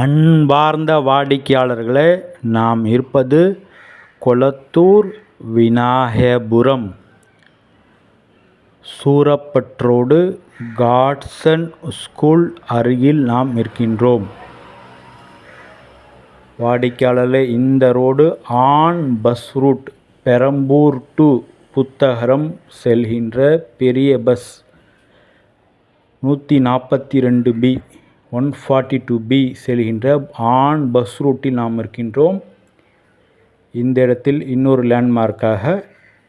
அன்பார்ந்த வாடிக்கையாளர்களே, நாம் இருப்பது கொளத்தூர் விநாயகபுரம் சூரப்பட் ரோடு காட்சன் ஸ்கூல் அருகில் நாம் இருக்கின்றோம். வாடிக்கையாளர்களே, இந்த road on bus route Perambur to Puthagaram செல்கின்ற பெரிய பஸ் 142B 142B செல்கின்ற ஆன் பஸ் ரூட்டில் நாம் இருக்கின்றோம். இந்த இடத்தில் இன்னொரு லேண்ட்மார்க்காக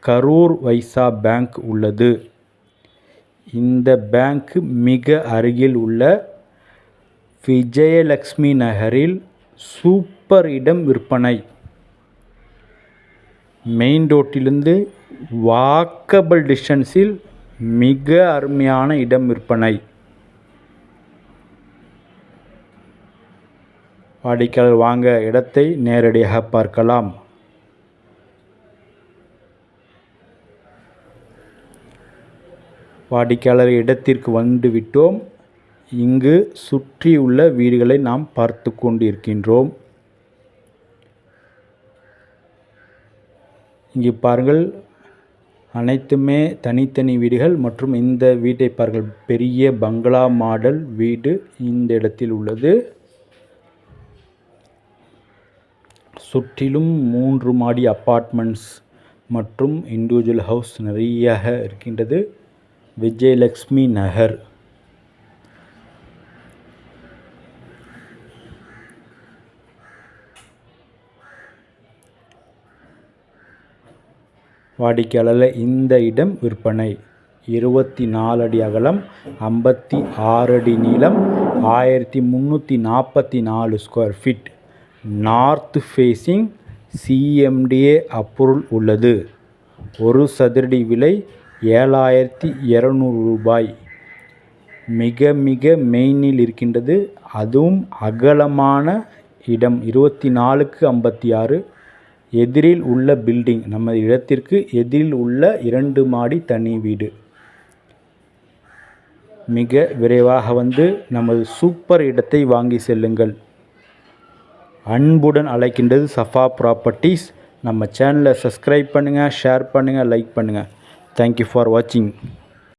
கரூர் வைசா பேங்க் உள்ளது. இந்த பேங்க் மிக அருகில் உள்ள விஜயலட்சுமி நகரில் சூப்பர் இடம் விற்பனை. மெயின் ரோட்டிலிருந்து வாக்கபிள் டிஸ்டன்ஸில் மிக அருமையான இடம் விற்பனை. வாடிக்கையாளர் வாங்க இடத்தை நேரடியாக பார்க்கலாம். வாடிக்கையாளர் இடத்திற்கு வந்து விட்டோம். இங்கு சுற்றியுள்ள வீடுகளை நாம் பார்த்து கொண்டிருக்கின்றோம். இங்கே பாருங்கள், அனைத்துமே தனித்தனி வீடுகள் மற்றும் இந்த வீட்டை பாருங்கள், பெரிய பங்களா மாடல் வீடு இந்த இடத்தில் உள்ளது. சுற்றிலும் 3 மாடி அப்பார்ட்மெண்ட்ஸ் மற்றும் இண்டிவிஜுவல் ஹவுஸ் நிறைய இருக்கின்றது. விஜயலட்சுமி நகர். வாடிக்கையாளர் இந்த இடம் விற்பனை. 24 அடி அகலம், 56 அடி நீளம், 1344 square feet. North facing, CMDA approval உள்ளது. ஒரு சதுரடி விலை 7200 ரூபாய். மிக மிக மெயினில் இருக்கின்றது. அதுவும் அகலமான இடம். 24x56. எதிரில் உள்ள பில்டிங், நமது இடத்திற்கு எதிரில் உள்ள 2 மாடி தனி வீடு. மிக விரைவாக வந்து நமது சூப்பர் இடத்தை வாங்கி செல்லுங்கள். அன்புடன் அழைக்கின்றது சஃபா ப்ராப்பர்ட்டிஸ். நம்ம சேனலை சப்ஸ்கிரைப் பண்ணுங்கள், ஷேர் பண்ணுங்கள், லைக் பண்ணுங்கள். தேங்க்யூ ஃபார் வாட்சிங்.